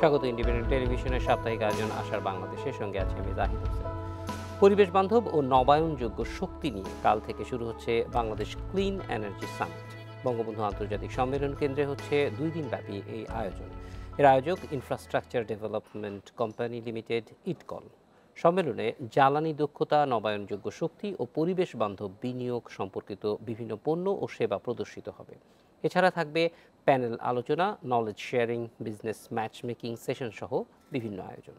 স্বাগত ইন্ডিপেন্ডেন্ট টেলিভিশনের সাপ্তাহিক আয়োজন আশার বাংলাদেশের সঙ্গে আছে আমি জাহিদ হোসেন। পরিবেশ বান্ধব ও নবায়নযোগ্য শক্তি নিয়ে কাল থেকে শুরু হচ্ছে Bangladesh clean energy summit. Bangabandhu আন্তর্জাতিক সম্মেলন কেন্দ্রে হচ্ছে 2 দিন ব্যাপী এই আয়োজন। এর আয়োজক ইনফ্রাস্ট্রাকচার ডেভেলপমেন্ট কোম্পানি লিমিটেড ইটকল। সম্মেলনে জ্বালানি দক্ষতা, নবায়নযোগ্য শক্তি ও পরিবেশ বান্ধব বিনিয়োগ সম্পর্কিত বিভিন্ন পণ্য ও সেবা প্রদর্শিত হবে। এছাড়া থাকবে প্যানেল আলোচনা, knowledge sharing, business match making session সহ বিভিন্ন আয়োজন।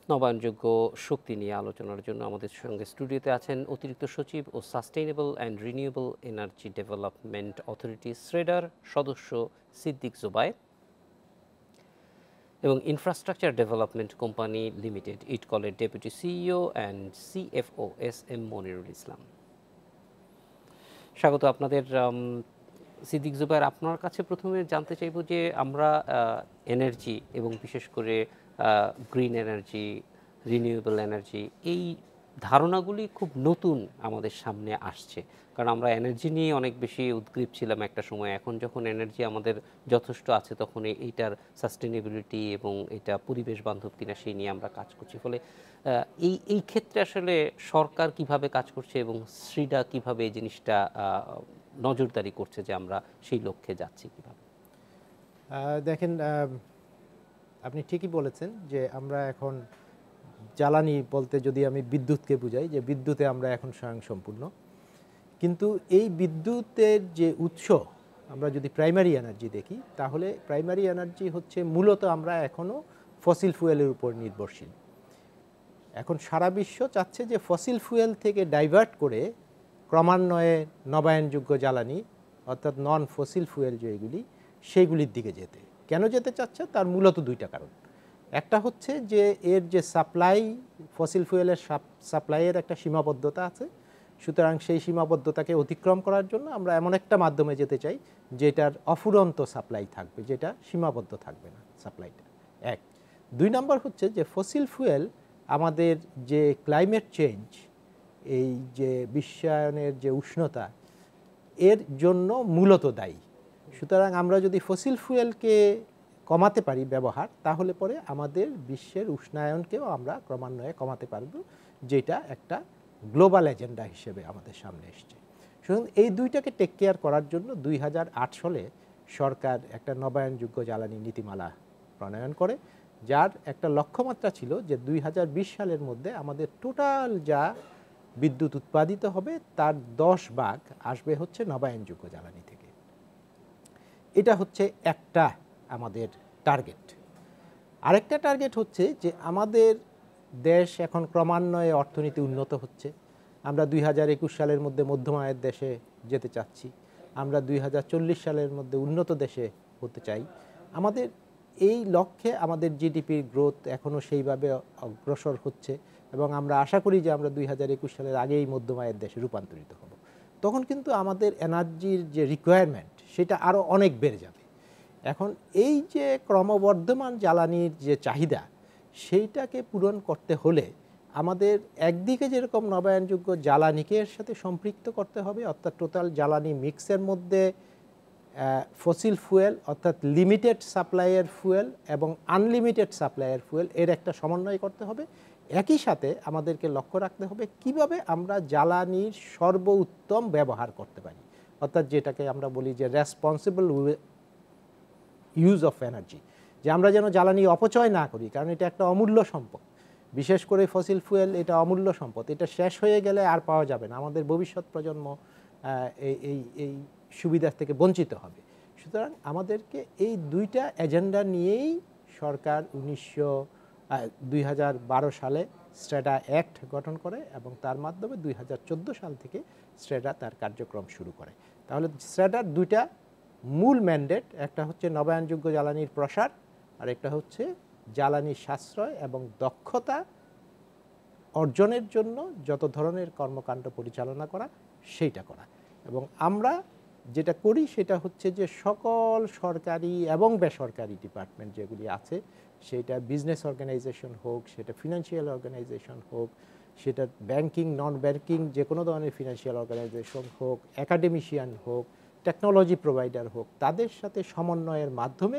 নবায়নযোগ্য শক্তি নিয়ে আলোচনার জন্য আমাদের সঙ্গে স্টুডিওতে আছেন অতিরিক্ত সচিব ও sustainable and renewable energy development authority শ্রেডার সদস্য সিদ্দিক জুবায়ের এবং ইনফ্রাস্ট্রাকচার ডেভেলপমেন্ট কোম্পানি লিমিটেড ইটকলের deputy CEO and CFO S Monirul Islam. স্বাগত আপনাদের। সিদ্দিক জুবায়ের, আপনার কাছে প্রথমে জানতে চাইব যে আমরা এনার্জি এবং বিশেষ করে গ্রিন এনার্জি, রিনিউয়েবল এনার্জি, এই ধারণাগুলি খুব নতুন আমাদের সামনে আসছে, কারণ আমরা এনার্জি নিয়ে অনেক বেশি উদ্গ্রীব ছিলাম একটা সময়। এখন যখন এনার্জি আমাদের যথেষ্ট আছে তখন এইটার সাস্টেনেবিলিটি এবং এটা পরিবেশ বান্ধব কিনা সেই নিয়ে আমরা কাজ করছি। ফলে এই ক্ষেত্রে আসলে সরকার কিভাবে কাজ করছে এবং শ্রীডা কিভাবে এই জিনিসটা নজরদারি করছে যে আমরা সেই লক্ষ্যে যাচ্ছি কিভাবে? দেখেন, আপনি ঠিকই বলেছেন যে আমরা এখন জ্বালানি বলতে যদি আমি বিদ্যুৎকে বুঝাই, যে বিদ্যুতে আমরা এখন স্বয়ংসম্পূর্ণ। কিন্তু এই বিদ্যুতের যে উৎস, আমরা যদি প্রাইমারি এনার্জি দেখি, তাহলে প্রাইমারি এনার্জি হচ্ছে মূলত আমরা এখনও ফসিল ফুয়েলের উপর নির্ভরশীল। এখন সারা বিশ্ব চাচ্ছে যে ফসিল ফুয়েল থেকে ডাইভার্ট করে ক্রমান্বয়ে নবায়নযোগ্য জ্বালানি অর্থাৎ নন ফসিল ফুয়েল যেগুলি, সেইগুলির দিকে যেতে। কেন যেতে চাচ্ছে? তার মূলত 2টা কারণ। একটা হচ্ছে যে এর যে সাপ্লাই, ফসিল ফুয়েলের সাপ্লাইয়ের একটা সীমাবদ্ধতা আছে। সুতরাং সেই সীমাবদ্ধতাকে অতিক্রম করার জন্য আমরা এমন একটা মাধ্যমে যেতে চাই যেটার অফুরন্ত সাপ্লাই থাকবে, যেটা সীমাবদ্ধ থাকবে না সাপ্লাইটা। 1। 2 নম্বর হচ্ছে যে ফসিল ফুয়েল আমাদের যে ক্লাইমেট চেঞ্জ, এই যে বিশ্বায়নের যে উষ্ণতা, এর জন্য মূলত দায়ী। সুতরাং আমরা যদি ফসিল ফুয়েলকে কমাতে পারি ব্যবহার, তাহলে পরে আমাদের বিশ্বের উষ্ণায়নকেও আমরা ক্রমান্বয়ে কমাতে পারব, যেটা একটা গ্লোবাল এজেন্ডা হিসেবে আমাদের সামনে এসছে। সুতরাং এই 2টাকে টেক কেয়ার করার জন্য 2008 সালে সরকার একটা নবায়নযোগ্য জ্বালানি নীতিমালা প্রণয়ন করে, যার একটা লক্ষ্যমাত্রা ছিল যে 2020 সালের মধ্যে আমাদের টোটাল যা বিদ্যুৎ উৎপাদিত হবে তার 10 ভাগ আসবে হচ্ছে নবায়নযোগ্য জ্বালানি থেকে। এটা হচ্ছে একটা আমাদের টার্গেট। আরেকটা টার্গেট হচ্ছে যে আমাদের দেশ এখন ক্রমান্বয়ে অর্থনীতি উন্নত হচ্ছে। আমরা 2021 সালের মধ্যে মধ্যম আয়ের দেশে যেতে চাচ্ছি। আমরা 2040 সালের মধ্যে উন্নত দেশে হতে চাই। আমাদের এই লক্ষ্যে আমাদের জিডিপির গ্রোথ এখনও সেইভাবে অগ্রসর হচ্ছে এবং আমরা আশা করি যে আমরা 2021 সালের আগেই মধ্যম আয়ের দেশে রূপান্তরিত হব। তখন কিন্তু আমাদের এনার্জির যে রিকোয়ারমেন্ট সেটা আরও অনেক বেড়ে যাবে। এখন এই যে ক্রমবর্ধমান জ্বালানির যে চাহিদা, সেইটাকে পূরণ করতে হলে আমাদের একদিকে যেরকম নবায়নযোগ্য জ্বালানিকে এর সাথে সম্পৃক্ত করতে হবে, অর্থাৎ টোটাল জ্বালানি মিক্সের মধ্যে ফসিল ফুয়েল অর্থাৎ লিমিটেড সাপ্লাইয়ের ফুয়েল এবং আনলিমিটেড সাপ্লাইয়ের ফুয়েল এর একটা সমন্বয় করতে হবে। একই সাথে আমাদেরকে লক্ষ্য রাখতে হবে কিভাবে আমরা জ্বালানির সর্বোত্তম ব্যবহার করতে পারি, অর্থাৎ যেটাকে আমরা বলি যে রেসপন্সিবল ইউজ অফ এনার্জি, যে আমরা যেন জ্বালানি অপচয় না করি, কারণ এটা একটা অমূল্য সম্পদ। বিশেষ করে ফসিল ফুয়েল এটা অমূল্য সম্পদ, এটা শেষ হয়ে গেলে আর পাওয়া যাবে না, আমাদের ভবিষ্যৎ প্রজন্ম এই সুবিধা থেকে বঞ্চিত হবে। সুতরাং আমাদেরকে এই 2টা এজেন্ডা নিয়েই সরকার 2012 সালে স্ট্রেডা অ্যাক্ট গঠন করে এবং তার মাধ্যমে 2014 সাল থেকে স্ট্রেডা তার কার্যক্রম শুরু করে। তাহলে স্ট্রেডার 2টা মূল ম্যান্ডেট, একটা হচ্ছে নবায়নযোগ্য জ্বালানির প্রসার, আর একটা হচ্ছে জ্বালানির সাশ্রয় এবং দক্ষতা অর্জনের জন্য যত ধরনের কর্মকাণ্ড পরিচালনা করা, সেইটা করা। এবং আমরা যেটা করি সেটা হচ্ছে যে সকল সরকারি এবং বেসরকারি ডিপার্টমেন্ট যেগুলি আছে, সেটা বিজনেস অর্গানাইজেশন হোক, সেটা ফিনান্সিয়াল অর্গানাইজেশন হোক, সেটা ব্যাংকিং, নন ব্যাংকিং যে কোনো ধরনের ফিনান্সিয়াল অর্গানাইজেশন হোক, একাডেমিশিয়ান হোক, টেকনোলজি প্রোভাইডার হোক, তাদের সাথে সমন্বয়ের মাধ্যমে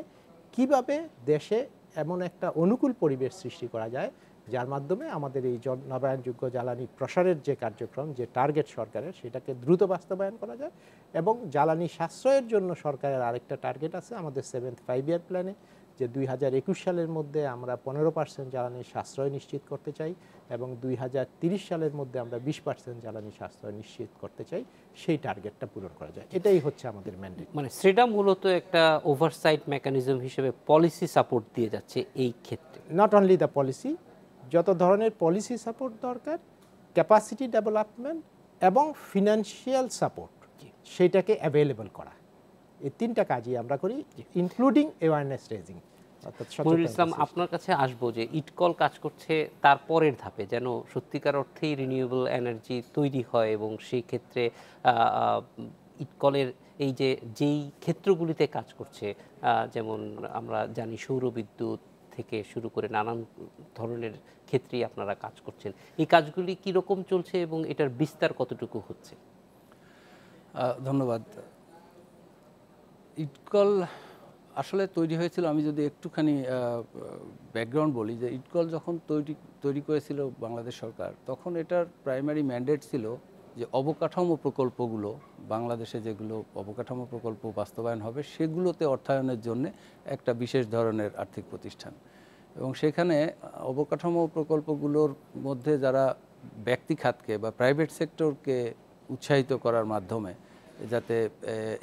কিভাবে দেশে এমন একটা অনুকূল পরিবেশ সৃষ্টি করা যায় যার মাধ্যমে আমাদের এই নবায়নযোগ্য জ্বালানি প্রসারের যে কার্যক্রম, যে টার্গেট সরকারের, সেটাকে দ্রুত বাস্তবায়ন করা যায়। এবং জ্বালানি সাশ্রয়ের জন্য সরকারের আরেকটা টার্গেট আছে আমাদের 7th 5 ইয়ার প্ল্যানে, যে 2021 সালের মধ্যে আমরা 15% জ্বালানির সাশ্রয় নিশ্চিত করতে চাই এবং 2030 সালের মধ্যে আমরা 20% জ্বালানি সাশ্রয় নিশ্চিত করতে চাই। সেই টার্গেটটা পূরণ করা যায়, এটাই হচ্ছে আমাদের ম্যান্ডেট। মানে সেটা মূলত একটা ওভারসাইট মেকানিজম হিসেবে পলিসি সাপোর্ট দিয়ে যাচ্ছে এই ক্ষেত্রে। নট অনলি দ্য পলিসি, যত ধরনের পলিসি সাপোর্ট দরকার, ক্যাপাসিটি ডেভেলপমেন্ট এবং ফিনান্সিয়াল সাপোর্ট, সেইটাকে অ্যাভেলেবল করা, এই তিনটা কাজই আমরা করি, ইনক্লুডিং অ্যাওয়ারনেস রেজিং। মনিরুল ইসলাম, আপনার কাছে আসবো যে ইটকল কাজ করছে তার পরের ধাপে যেন সত্যিকার অর্থেই রিনিউয়েবল এনার্জি তৈরি হয় এবং সেই ক্ষেত্রে ইটকলের এই যে যেই ক্ষেত্রগুলিতে কাজ করছে, যেমন আমরা জানি সৌরবিদ্যুৎ থেকে শুরু করে নানান ধরনের ক্ষেত্রেই আপনারা কাজ করছেন, এই কাজগুলি কীরকম চলছে এবং এটার বিস্তার কতটুকু হচ্ছে? ধন্যবাদ। ইটকল আসলে তৈরি হয়েছিল, আমি যদি একটুখানি ব্যাকগ্রাউন্ড বলি, যে ইটকল যখন তৈরি করেছিল বাংলাদেশ সরকার, তখন এটার প্রাইমারি ম্যান্ডেট ছিল যে অবকাঠামো প্রকল্পগুলো, বাংলাদেশে যেগুলো অবকাঠামো প্রকল্প বাস্তবায়ন হবে সেগুলোতে অর্থায়নের জন্য একটা বিশেষ ধরনের আর্থিক প্রতিষ্ঠান। এবং সেখানে অবকাঠামো প্রকল্পগুলোর মধ্যে যারা ব্যক্তি খাতকে বা প্রাইভেট সেক্টরকে উৎসাহিত করার মাধ্যমে যাতে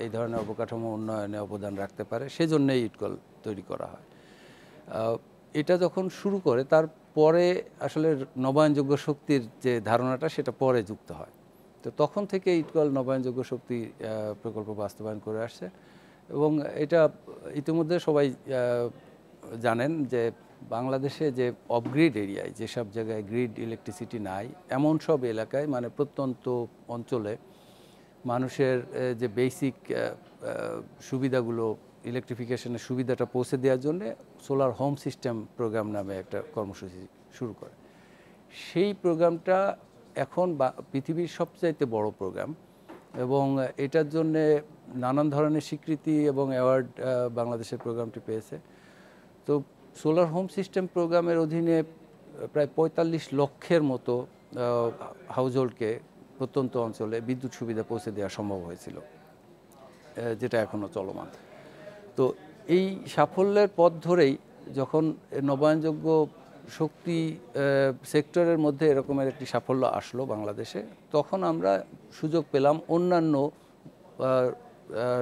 এই ধরনের অবকাঠামো উন্নয়নে অবদান রাখতে পারে, সেজন্যই ইটকল তৈরি করা হয়। এটা যখন শুরু করে তারপরে আসলে নবায়নযোগ্য শক্তির যে ধারণাটা সেটা পরে যুক্ত হয়। তো তখন থেকে ইটকল নবায়নযোগ্য শক্তি প্রকল্প বাস্তবায়ন করে আসছে। এবং এটা ইতিমধ্যে সবাই জানেন যে বাংলাদেশে যে অফগ্রিড এরিয়ায়, যেসব জায়গায় গ্রিড ইলেকট্রিসিটি নাই, এমন সব এলাকায় মানে প্রত্যন্ত অঞ্চলে মানুষের যে বেসিক সুবিধাগুলো, ইলেকট্রিফিকেশনের সুবিধাটা পৌঁছে দেওয়ার জন্য সোলার হোম সিস্টেম প্রোগ্রাম নামে একটা কর্মসূচি শুরু করে। সেই প্রোগ্রামটা এখন পৃথিবীর সবচাইতে বড় প্রোগ্রাম এবং এটার জন্য নানান ধরনের স্বীকৃতি এবং অ্যাওয়ার্ড বাংলাদেশের প্রোগ্রামটি পেয়েছে। তো সোলার হোম সিস্টেম প্রোগ্রামের অধীনে প্রায় ৪৫ লক্ষের মতো হাউজহোল্ডকে প্রত্যন্ত অঞ্চলে বিদ্যুৎ সুবিধা পৌঁছে দেওয়া সম্ভব হয়েছিল, যেটা এখনও চলমান। তো এই সাফল্যের পথ ধরেই যখন নবায়নযোগ্য শক্তি সেক্টরের মধ্যে এরকমের একটি সাফল্য আসলো বাংলাদেশে, তখন আমরা সুযোগ পেলাম অন্যান্য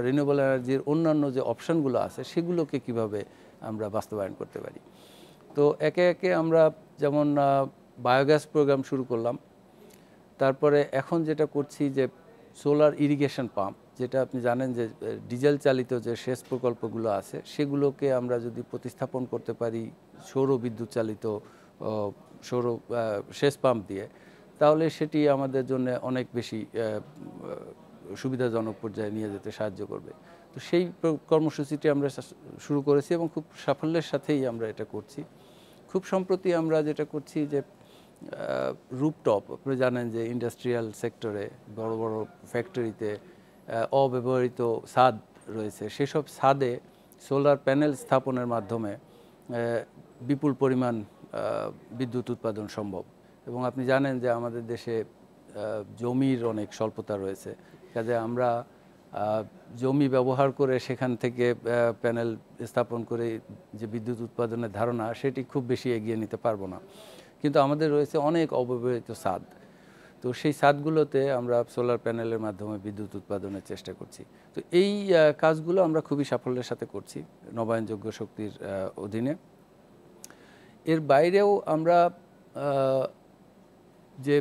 রিনিউয়েবল এনার্জির অন্যান্য যে অপশানগুলো আছে সেগুলোকে কিভাবে আমরা বাস্তবায়ন করতে পারি। তো একে একে আমরা যেমন বায়োগ্যাস প্রোগ্রাম শুরু করলাম, তারপরে এখন যেটা করছি যে সোলার ইরিগেশন পাম্প, যেটা আপনি জানেন যে ডিজেল চালিত যে সেচ প্রকল্পগুলো আছে সেগুলোকে আমরা যদি প্রতিস্থাপন করতে পারি সৌর বিদ্যুৎ চালিত সৌর সেচ পাম্প দিয়ে, তাহলে সেটি আমাদের জন্য অনেক বেশি সুবিধাজনক পর্যায়ে নিয়ে যেতে সাহায্য করবে। তো সেই কর্মসূচিটি আমরা শুরু করেছি এবং খুব সাফল্যের সাথেই আমরা এটা করছি। খুব সম্প্রতি আমরা যেটা করছি যে রুপটপ, আপনি জানেন যে ইন্ডাস্ট্রিয়াল সেক্টরে বড় বড় ফ্যাক্টরিতে অব্যবহৃত ছাদ রয়েছে, সেসব ছাদে সোলার প্যানেল স্থাপনের মাধ্যমে বিপুল পরিমাণ বিদ্যুৎ উৎপাদন সম্ভব। এবং আপনি জানেন যে আমাদের দেশে জমির অনেক স্বল্পতা রয়েছে, কাজে আমরা জমি ব্যবহার করে সেখান থেকে প্যানেল স্থাপন করে যে বিদ্যুৎ উৎপাদনের ধারণা সেটি খুব বেশি এগিয়ে নিতে পারবো না, কিন্তু আমাদের রয়েছে অনেক অব্যবহৃত ছাদ। তো সেই ছাদগুলোতে আমরা সোলার প্যানেলের মাধ্যমে বিদ্যুৎ উৎপাদনের চেষ্টা করছি। তো এই কাজগুলো আমরা খুবই সাফল্যের সাথে করছি নবায়নযোগ্য শক্তির অধীনে। এর বাইরেও আমরা যে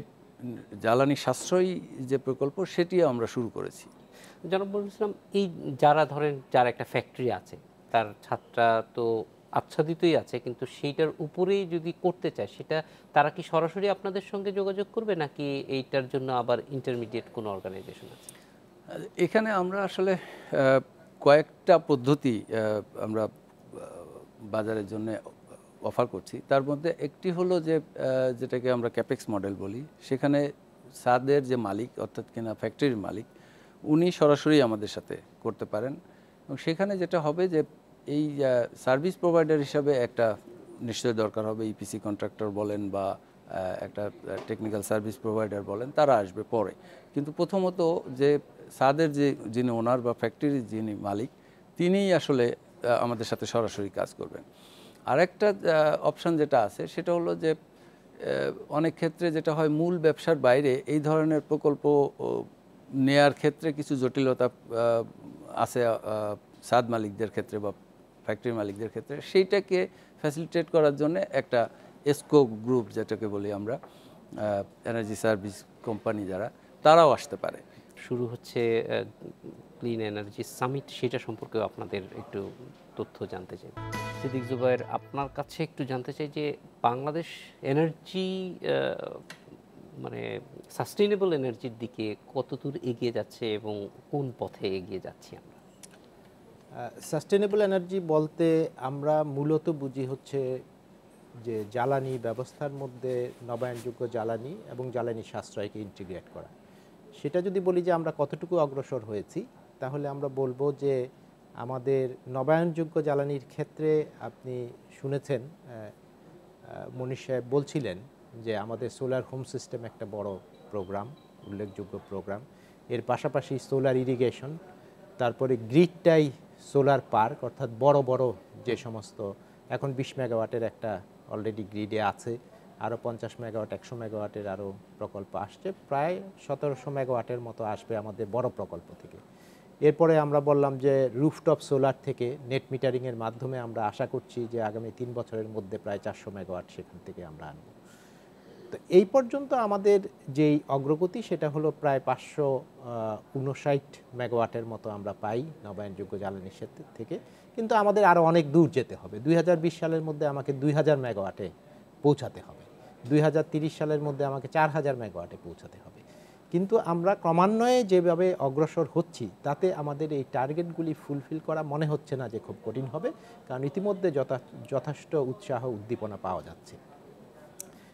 জ্বালানি সাশ্রয়ী যে প্রকল্প সেটিও আমরা শুরু করেছি। জনাব মনিরুল ইসলাম, এই যার একটা ফ্যাক্টরি আছে, তার ছাদটা তো আচ্ছাদিতই আছে, কিন্তু সেইটার উপরেই যদি করতে চায় সেটা তারা কি সরাসরি আপনাদের সঙ্গে যোগাযোগ করবে নাকি এইটার জন্য আবার ইন্টারমিডিয়েট কোনো অর্গানাইজেশন আছে? এখানে আমরা আসলে কয়েকটা পদ্ধতি আমরা বাজারের জন্য অফার করছি। তার মধ্যে একটি হলো যে যেটাকে আমরা ক্যাপেক্স মডেল বলি, সেখানে ছাদের যে মালিক অর্থাৎ কিনা ফ্যাক্টরির মালিক উনি সরাসরি আমাদের সাথে করতে পারেন এবং সেখানে যেটা হবে যে এই সার্ভিস প্রোভাইডার হিসাবে একটা নিশ্চয়ই দরকার হবে, ইপিসি কন্ট্রাক্টর বলেন বা একটা টেকনিক্যাল সার্ভিস প্রোভাইডার বলেন, তারা আসবে পরে। কিন্তু প্রথমত যে ছাদের যিনি ওনার বা ফ্যাক্টরির যিনি মালিক তিনিই আসলে আমাদের সাথে সরাসরি কাজ করবেন। আরেকটা অপশান যেটা আছে সেটা হলো যে অনেক ক্ষেত্রে যেটা হয় মূল ব্যবসার বাইরে এই ধরনের প্রকল্প নেয়ার ক্ষেত্রে কিছু জটিলতা আছে ছাদ মালিকদের ক্ষেত্রে বা ফ্যাক্টরি মালিকদের ক্ষেত্রে, সেইটাকে ফ্যাসিলিটেট করার জন্য একটা এসকো গ্রুপ যেটাকে বলি আমরা, এনার্জি সার্ভিস কোম্পানি যারা, তারাও আসতে পারে। শুরু হচ্ছে ক্লিন এনার্জি সামিট, সেটা সম্পর্কেও আপনাদের একটু তথ্য জানতে চাই। সিদ্দিক জুবায়ের, আপনার কাছে একটু জানতে চাই যে বাংলাদেশ এনার্জি মানে সাস্টেইনেবল এনার্জির দিকে কতদূর এগিয়ে যাচ্ছে এবং কোন পথে এগিয়ে যাচ্ছি আমরা? সাস্টেনেবল এনার্জি বলতে আমরা মূলত বুঝি হচ্ছে যে জ্বালানি ব্যবস্থার মধ্যে নবায়নযোগ্য জ্বালানি এবং জ্বালানি সাশ্রয়কে ইন্টিগ্রেট করা। সেটা যদি বলি যে আমরা কতটুকু অগ্রসর হয়েছি, তাহলে আমরা বলবো যে আমাদের নবায়নযোগ্য জ্বালানির ক্ষেত্রে আপনি শুনেছেন মনীষ সাহেব বলছিলেন যে আমাদের সোলার হোম সিস্টেম একটা বড় প্রোগ্রাম, উল্লেখযোগ্য প্রোগ্রাম। এর পাশাপাশি সোলার ইরিগেশন, তারপরে গ্রিডটাই সোলার পার্ক, অর্থাৎ বড় বড় যে সমস্ত এখন 20 মেগাওয়াটের একটা অলরেডি গ্রিডে আছে, আরও 50 মেগাওয়াট 100 মেগাওয়াটের আরও প্রকল্প আসছে, প্রায় 1700 মেগাওয়াটের মতো আসবে আমাদের বড় প্রকল্প থেকে। এরপরে আমরা বললাম যে রুফটপ সোলার থেকে নেট মিটারিংয়ের মাধ্যমে আমরা আশা করছি যে আগামী 3 বছরের মধ্যে প্রায় 400 মেগাওয়াট সেখান থেকে আমরা আনব। তো এই পর্যন্ত আমাদের যেই অগ্রগতি সেটা হলো প্রায় 559 মেগাওয়াটের মতো আমরা পাই নবায়নযোগ্য জ্বালানির ক্ষেত্র থেকে, কিন্তু আমাদের আরও অনেক দূর যেতে হবে। 2020 সালের মধ্যে আমাকে 2000 মেগাওয়াটে পৌঁছাতে হবে, 2030 সালের মধ্যে আমাকে 4000 মেগাওয়াটে পৌঁছাতে হবে। কিন্তু আমরা ক্রমান্বয়ে যেভাবে অগ্রসর হচ্ছি তাতে আমাদের এই টার্গেটগুলি ফুলফিল করা মনে হচ্ছে না যে খুব কঠিন হবে, কারণ ইতিমধ্যে যথেষ্ট উৎসাহ উদ্দীপনা পাওয়া যাচ্ছে।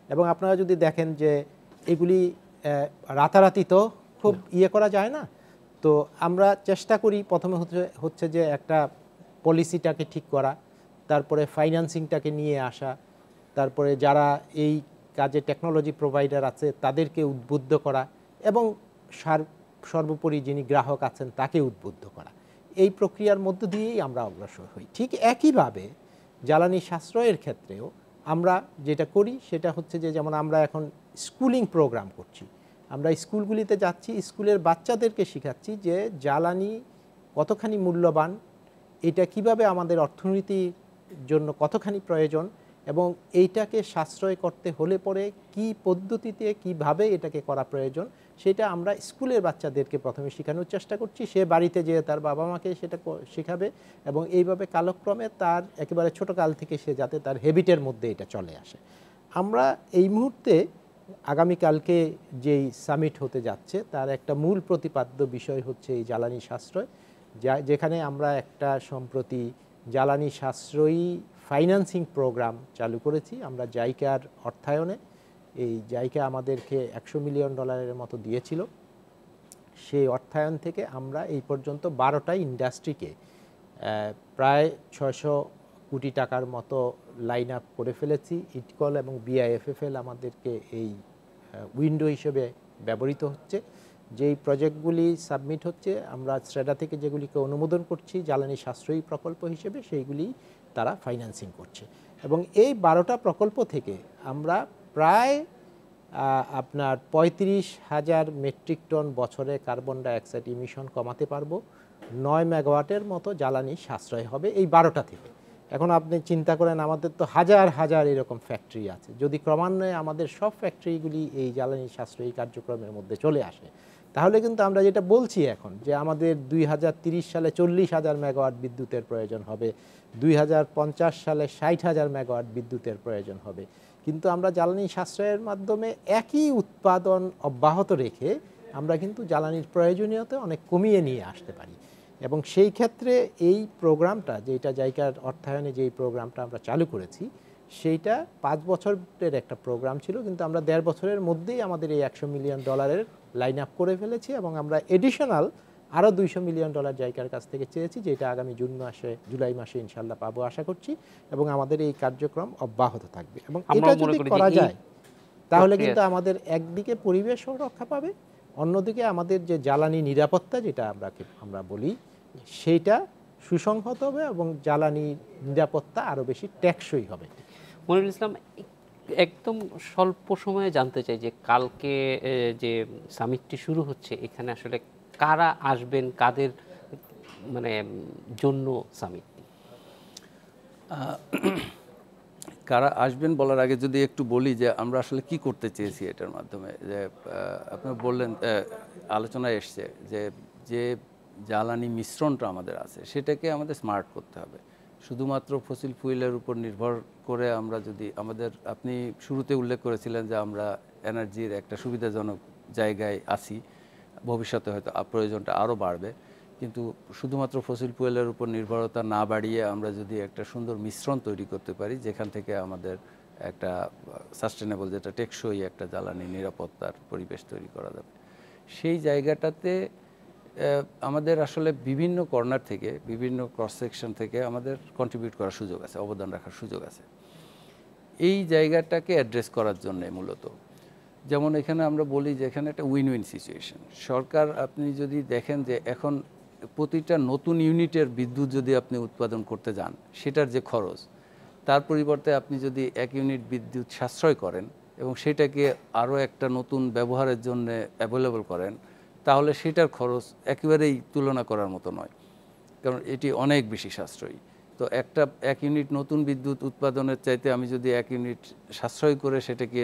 এবং আপনারা যদি দেখেন যে এগুলি রাতারাতি তো খুব করা যায় না, তো আমরা চেষ্টা করি প্রথমে হচ্ছে যে একটা পলিসিটাকে ঠিক করা, তারপরে ফাইন্যান্সিংটাকে নিয়ে আসা, তারপরে যারা এই কাজে টেকনোলজি প্রোভাইডার আছে তাদেরকে উদ্বুদ্ধ করা এবং সর্বোপরি যিনি গ্রাহক আছেন তাকে উদ্বুদ্ধ করা। এই প্রক্রিয়ার মধ্য দিয়েই আমরা অগ্রসর হই। ঠিক একইভাবে জ্বালানি সাশ্রয়ের ক্ষেত্রেও আমরা যেটা করি সেটা হচ্ছে যে যেমন আমরা এখন স্কুলিং প্রোগ্রাম করছি, আমরা স্কুলগুলিতে যাচ্ছি, স্কুলের বাচ্চাদেরকে শেখাচ্ছি যে জ্বালানি কতখানি মূল্যবান, এটা কিভাবে আমাদের অর্থনীতির জন্য কতখানি প্রয়োজন এবং এইটাকে সাশ্রয় করতে হলে পরে কি পদ্ধতিতে কিভাবে এটাকে করা প্রয়োজন সেটা আমরা স্কুলের বাচ্চাদেরকে প্রথমে শেখানোর চেষ্টা করছি। সে বাড়িতে যেয়ে তার বাবা মাকে সেটা শেখাবে এবং এইভাবে কালক্রমে তার একেবারে ছোটকাল থেকে সে যাতে তার হ্যাবিটের মধ্যে এটা চলে আসে। আমরা এই মুহূর্তে আগামীকালকে যেই সামিট হতে যাচ্ছে তার একটা মূল প্রতিপাদ্য বিষয় হচ্ছে এই জ্বালানি সাশ্রয়, যেখানে আমরা একটা সম্প্রতি জ্বালানি সাশ্রয়ী ফাইন্যান্সিং প্রোগ্রাম চালু করেছি আমরা জাইকার অর্থায়নে। এই জাইকা আমাদেরকে $100 মিলিয়ন মতো দিয়েছিল। সেই অর্থায়ন থেকে আমরা এই পর্যন্ত 12টা ইন্ডাস্ট্রিকে প্রায় 600 কোটি টাকার মতো লাইন আপ করে ফেলেছি। ইটকল এবং বিআইএফএফএল আমাদেরকে এই উইন্ডো হিসেবে ব্যবহৃত হচ্ছে। যেই প্রজেক্টগুলি সাবমিট হচ্ছে আমরা স্ট্রেডা থেকে যেগুলিকে অনুমোদন করছি জ্বালানি সাশ্রয়ী প্রকল্প হিসেবে, সেইগুলি তারা ফাইন্যান্সিং করছে এবং এই 12টা প্রকল্প থেকে আমরা প্রায় আপনার 35,000 মেট্রিক টন বছরে কার্বন ডাইঅক্সাইড ইমিশন কমাতে পারবো। 9 মেগাওয়াটের মতো জ্বালানি সাশ্রয় হবে এই 12টা থেকে। এখন আপনি চিন্তা করেন আমাদের তো হাজার হাজার এরকম ফ্যাক্টরি আছে, যদি ক্রমান্বয়ে আমাদের সব ফ্যাক্টরিগুলি এই জ্বালানি সাশ্রয়ী কার্যক্রমের মধ্যে চলে আসে তাহলে কিন্তু আমরা যেটা বলছি এখন যে আমাদের 2030 সালে 40,000 মেগাওয়াট বিদ্যুতের প্রয়োজন হবে, 2050 সালে 60,000 মেগাওয়াট বিদ্যুতের প্রয়োজন হবে, কিন্তু আমরা জ্বালানি সাশ্রয়ের মাধ্যমে একই উৎপাদন অব্যাহত রেখে আমরা কিন্তু জ্বালানির প্রয়োজনীয়তা অনেক কমিয়ে নিয়ে আসতে পারি। এবং সেই ক্ষেত্রে এই প্রোগ্রামটা যেটা জাইকার অর্থায়নে যেই প্রোগ্রামটা আমরা চালু করেছি সেইটা 5 বছরের একটা প্রোগ্রাম ছিল, কিন্তু আমরা 1.5 বছরের মধ্যেই আমাদের এই $100 মিলিয়ন লাইন আপ করে ফেলেছি এবং আমরা এডিশনাল আরও $200 মিলিয়ন জায়গার কাছ থেকে চেয়েছি, যেটা আগামী জুলাই মাসে ইনশাল্লাহ পাবো আশা করছি, এবং আমাদের এই কার্যক্রম অব্যাহত থাকবে। এবং এটা যদি করা যায় তাহলে কিন্তু আমাদের একদিকে পরিবেশও রক্ষা পাবে, অন্যদিকে আমাদের যে জ্বালানি নিরাপত্তা যেটা আমরা বলি সেইটা সুসংহত হবে এবং জ্বালানি নিরাপত্তা আরও বেশি টেকসই হবে। মনিরুল ইসলাম, একদম স্বল্প সময়ে জানতে চাই যে কালকে যে সামিটটি শুরু হচ্ছে, এখানে আসলে কারা আসবেন, কাদের মানে জন্য সামিটটি? কারা আসবেন বলার আগে যদি একটু বলি যে আমরা আসলে কি করতে চেয়েছি এটার মাধ্যমে। যে আপনি বললেন, আলোচনায় এসছে যে যে জ্বালানি মিশ্রণটা আমাদের আছে সেটাকে আমাদের স্মার্ট করতে হবে। শুধুমাত্র ফসিল ফুয়েলের উপর নির্ভর করে আমরা যদি আপনি শুরুতে উল্লেখ করেছিলেন যে আমরা এনার্জির একটা সুবিধাজনক জায়গায় আছি, ভবিষ্যতে হয়তো প্রয়োজনটা আরও বাড়বে, কিন্তু শুধুমাত্র ফসিল ফুয়েলের উপর নির্ভরতা না বাড়িয়ে আমরা যদি একটা সুন্দর মিশ্রণ তৈরি করতে পারি যেখান থেকে আমাদের একটা সাস্টেনেবল, যেটা টেকসই একটা জ্বালানি নিরাপত্তার পরিবেশ তৈরি করা যাবে, সেই জায়গাটাতে আমাদের আসলে বিভিন্ন কর্নার থেকে, বিভিন্ন ক্রস সেকশন থেকে আমাদের কন্ট্রিবিউট করার সুযোগ আছে, অবদান রাখার সুযোগ আছে এই জায়গাটাকে অ্যাড্রেস করার জন্য। মূলত যেমন এখানে আমরা বলি যে এখানে একটা উইন উইন সিচুয়েশন। সরকার, আপনি যদি দেখেন যে এখন প্রতিটা নতুন ইউনিটের বিদ্যুৎ যদি আপনি উৎপাদন করতে যান, সেটার যে খরচ, তার পরিবর্তে আপনি যদি 1 ইউনিট বিদ্যুৎ সাশ্রয় করেন এবং সেটাকে আরও একটা নতুন ব্যবহারের জন্য অ্যাভেলেবল করেন, তাহলে সেটার খরচ একেবারেই তুলনা করার মতো নয়, কারণ এটি অনেক বেশি সাশ্রয়ী। তো 1 ইউনিট নতুন বিদ্যুৎ উৎপাদনের চাইতে আমি যদি 1 ইউনিট সাশ্রয় করে সেটাকে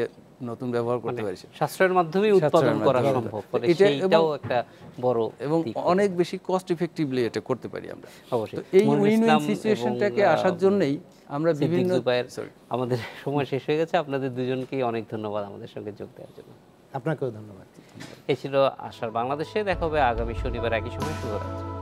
নতুন ব্যবহার করতে পারি, সাশ্রয়ের মাধ্যমে উৎপাদন করা সম্ভব, এটাও একটা বড় এবং অনেক বেশি কস্ট ইফেক্টিভলি এটা করতে পারি আমরা। তো এই উইন উইন সিচুয়েশনটাকে আসার জন্যই আমরা বিভিন্ন, আমাদের সময় শেষ হয়ে গেছে। আপনাদের দুজনকেই অনেক ধন্যবাদ আমাদের সঙ্গে যোগ দেওয়ার জন্য। আপনাকেও ধন্যবাদ। এই ছিল আশার বাংলাদেশে। দেখা হবে আগামী শনিবার একই সময়। শুভরাত্রি।